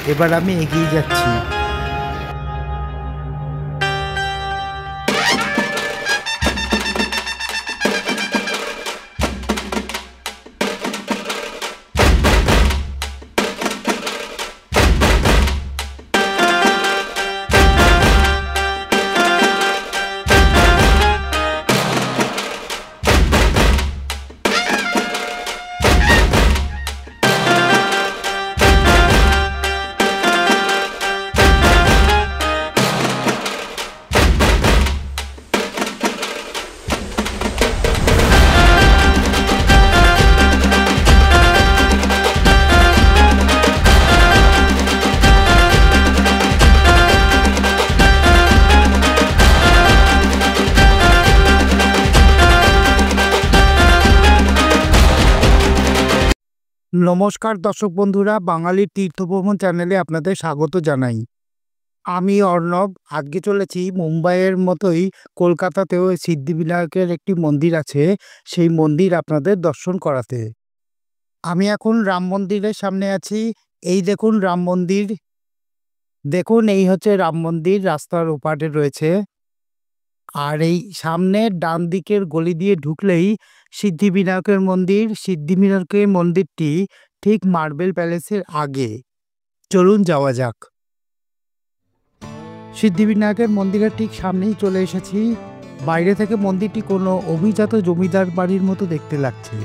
এবার আমি এগিয়ে যাচ্ছি। নমস্কার দর্শক বন্ধুরা, বাঙালির তীর্থভ্রমণ চ্যানেলে আপনাদের স্বাগত জানাই। আমি অর্ণব। আজকে চলেছি মুম্বাইয়ের মতোই কলকাতাতেও সিদ্ধিবিনায়কের একটি মন্দির আছে, সেই মন্দির আপনাদের দর্শন করাতে। আমি এখন রাম মন্দিরের সামনে আছি। এই দেখুন রাম মন্দির, দেখুন এই হচ্ছে রাম মন্দির, রাস্তার ওপারে রয়েছে। আর এই সামনে ডান দিকের গলি দিয়ে ঢুকলেই সিদ্ধিবিনায়কের মন্দির। সিদ্ধিবিনায়কের মন্দিরটি ঠিক মার্বেল প্যালেসের আগে। চলুন যাওয়া যাক। সিদ্ধিবিনায়কের মন্দিরের ঠিক সামনেই চলে এসেছি। বাইরে থেকে মন্দিরটি কোনো অভিজাত জমিদার বাড়ির মতো দেখতে লাগছে।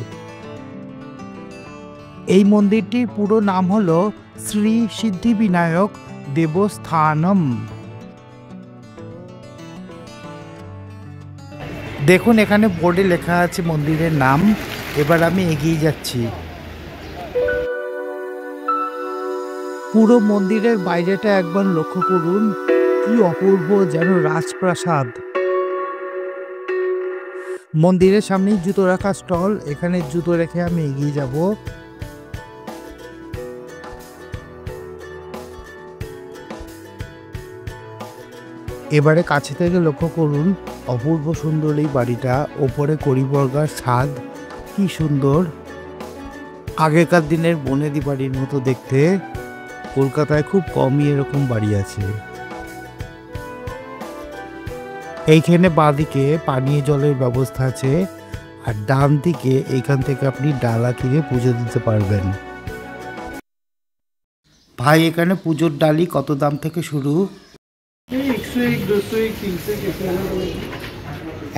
এই মন্দিরটির পুরো নাম হলো শ্রী সিদ্ধিবিনায়ক দেবস্থানম। দেখুন এখানে বোর্ডে লেখা আছে মন্দিরের নাম। এবার আমি এগিয়ে যাচ্ছি। পুরো মন্দিরের বাইরেটা একবার লক্ষ্য করুন, কি অপূর্ব, যেন রাজপ্রাসাদ। মন্দিরের সামনেই জুতো রাখা স্টল, এখানে জুতো রেখে আমি এগিয়ে যাব। এবারে কাছে থেকে লক্ষ্য করুন, অপূর্ব সুন্দর এই বাড়িটা। ওপরে কড়িবর্গার ছাদ, কি সুন্দর। আগেকার দিনের বনেদি বাড়ির মতো দেখতে। কলকাতায় খুব কমই এরকম বাড়ি আছে। এইখানে বাঁদিকে পানীয় জলের ব্যবস্থা আছে, আর ডান দিকে এইখান থেকে আপনি ডালা কিনে পুজো দিতে পারবেন। ভাই, এখানে পুজোর ডালি কত দাম থেকে শুরু? 101, 201, 300,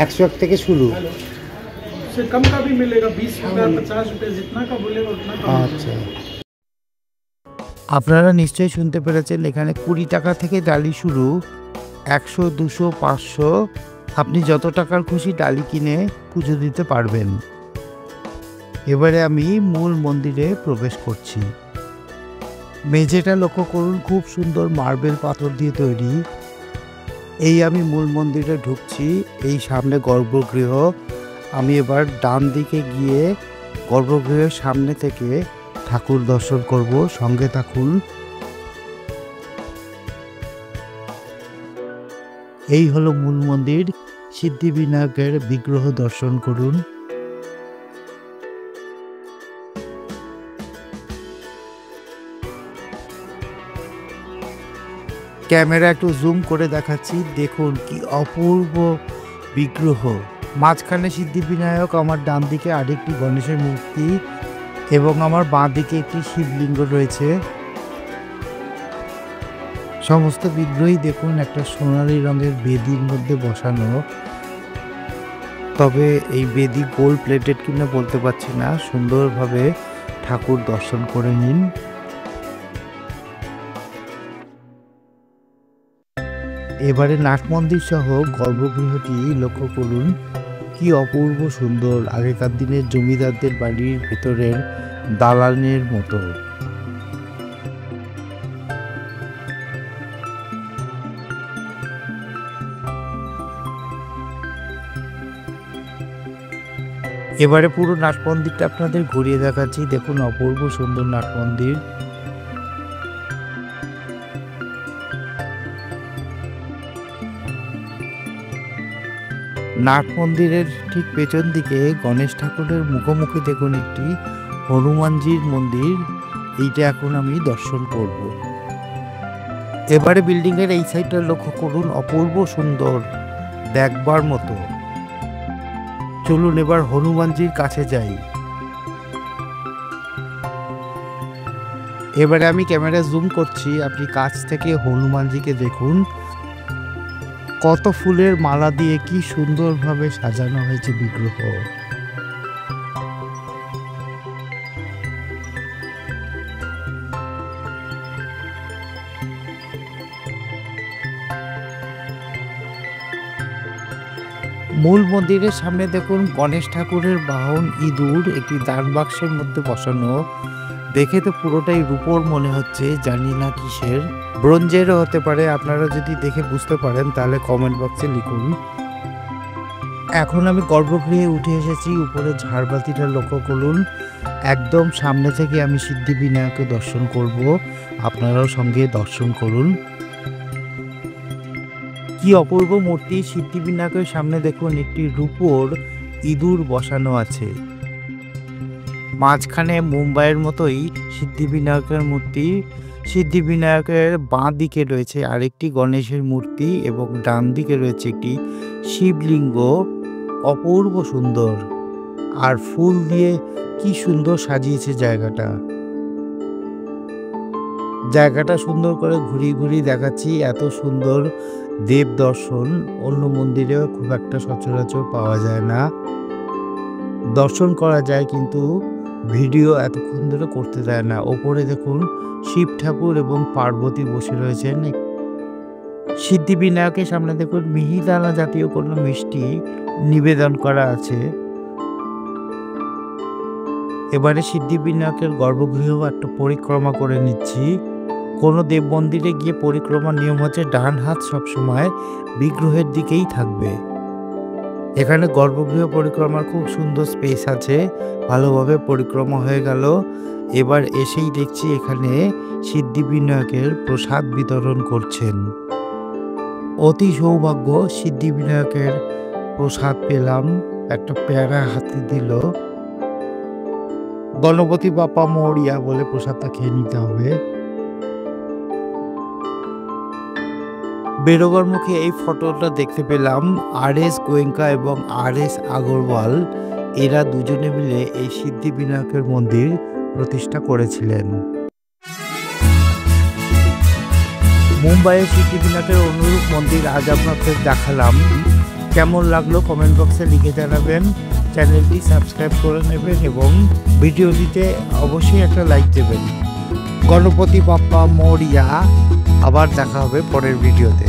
101 থেকে শুরু। उससे कम का भी मिलेगा, 20 रुपया, 50 रुपये, जितना का बोलेगा उतना का। আচ্ছা, আপনারা নিশ্চয়ই শুনতে পেরেছেন, এখানে 20 টাকা থেকে ডালি শুরু। 100, 200, 500, আপনি যত টাকার খুশি ডালি কিনে পুজো দিতে পারবেন। এবারে আমি মূল মন্দিরে প্রবেশ করছি। মেঝেটা লক্ষ্য করুন, খুব সুন্দর মার্বেল পাথর দিয়ে তৈরি। এই আমি মূল মন্দিরে ঢুকছি। এই সামনে গর্ভগৃহ। আমি এবার ডান দিকে গিয়ে গর্ভগৃহের সামনে থেকে ঠাকুর দর্শন করব। সঙ্গে থাকুন। এই হলো মূল মন্দির। সিদ্ধিবিনায়কের বিগ্রহ দর্শন করুন। ক্যামেরা একটু জুম করে দেখাচ্ছি, দেখুন কি অপূর্ব বিগ্রহ। মাঝখানে সিদ্ধিবিনায়ক, আমার ডান দিকে আরেকটি গণেশের মূর্তি, এবং আমার বাঁ দিকে একটি শিবলিঙ্গ রয়েছে। সমস্ত বিগ্রহই দেখুন একটা সোনালী রঙের বেদির মধ্যে বসানো। তবে এই বেদি গোল্ড প্লেটেড কিনা বলতে পারছি না। সুন্দরভাবে ঠাকুর দর্শন করে নিন। এবারে নাট মন্দির সহ গর্ভগৃহটি লক্ষ্য করুন, কি অপূর্ব সুন্দর। আগেকার দিনের জমিদারদের বাড়ির ভেতরের দালানের মতো। এবারে পুরো নাট মন্দিরটা আপনাদের ঘুরিয়ে দেখাচ্ছি। দেখুন অপূর্ব সুন্দর নাট মন্দির। নাট মন্দিরের ঠিক পেছন দিকে গণেশ ঠাকুরের মুখোমুখি দেখুন একটি হনুমানজির মন্দির। এইটা এখন আমি দর্শন করব। এবারে বিল্ডিং এর এই সাইডটা লক্ষ্য করুন, অপূর্ব সুন্দর, দেখবার মতো। চলুন এবার হনুমানজির কাছে যাই। এবারে আমি ক্যামেরা জুম করছি, আপনি কাছ থেকে হনুমানজিকে দেখুন। কত ফুলের মালা দিয়ে কি সুন্দরভাবে সাজানো হয়েছে বিগ্রহ। মূল মন্দিরের সামনে দেখুন গণেশ ঠাকুরের বাহন ইঁদুর একটি দান বাক্সের মধ্যে বসানো। দেখে তো পুরোটাই রূপোর মনে হচ্ছে, জানি না কিসের, ব্রোঞ্জেরও হতে পারে। আপনারা যদি দেখে বুঝতে পারেন তাহলে কমেন্ট বক্সে লিখুন। এখন আমি গর্ভগৃহে উঠে এসেছি, উপরে ঝাড়বাতিটা লক্ষ্য করুন। একদম সামনে থেকে আমি সিদ্ধিবিনায়ককে দর্শন করব, আপনারাও সঙ্গে দর্শন করুন। কি অপূর্ব মূর্তি! সিদ্ধিবিনায়কের সামনে দেখুন একটি রূপোর ইঁদুর বসানো আছে। মাঝখানে মুম্বাইয়ের মতোই সিদ্ধিবিনায়কের মূর্তি। সিদ্ধিবিনায়কের বাঁ দিকে রয়েছে আরেকটি গণেশের মূর্তি এবং ডান দিকে রয়েছে একটি শিবলিঙ্গ। অপূর্ব সুন্দর, আর ফুল দিয়ে কি সুন্দর সাজিয়েছে জায়গাটা। জায়গাটা সুন্দর করে ঘুরিয়ে ঘুরিয়ে দেখাচ্ছি। এত সুন্দর দেব দর্শন অন্য মন্দিরেও খুব একটা সচরাচর পাওয়া যায় না। দর্শন করা যায় কিন্তু ভিডিও এতক্ষণ ধরে করতে দেয় না। ওপরে দেখুন শিব ঠাকুর এবং পার্বতী বসে রয়েছেন। সিদ্ধিবিনায়কের সামনে দেখুন মিহিদানা জাতীয় কোনো মিষ্টি নিবেদন করা আছে। এবারে সিদ্ধিবিনায়কের গর্ভগৃহ একটা পরিক্রমা করে নিচ্ছি। কোনো দেব মন্দিরে গিয়ে পরিক্রমার নিয়ম হচ্ছে ডান হাত সবসময় বিগ্রহের দিকেই থাকবে। এখানে গর্ভগৃহ পরিক্রমার খুব সুন্দর স্পেস আছে, ভালোভাবে পরিক্রমা হয়ে গেল। এবার এসেই দেখছি এখানে সিদ্ধিবিনায়কের প্রসাদ বিতরণ করছেন। অতি সৌভাগ্য, সিদ্ধিবিনায়কের প্রসাদ পেলাম। একটা পেয়ারা হাতে দিল। গণপতি বাপ্পা মোরিয়া বলে প্রসাদটা খেয়ে নিতে হবে। বেরোবার মুখে এই ফটোটা দেখতে পেলাম আর.এস. গোয়েঙ্কা এবং আর.এস. আগরওয়াল। এরা দুজনে মিলে এই সিদ্ধিবিনায়কের মন্দির প্রতিষ্ঠা করেছিলেন। মুম্বাইয়ের সিদ্ধিবিনায়কের অনুরূপ মন্দির আজ আপনাদের দেখালাম। কেমন লাগলো কমেন্ট বক্সে লিখে জানাবেন। চ্যানেলটি সাবস্ক্রাইব করে নেবেন এবং ভিডিওটিতে অবশ্যই একটা লাইক দেবেন। গণপতি বাপ্পা মোরিয়া। আবার দেখা হবে পরের ভিডিওতে।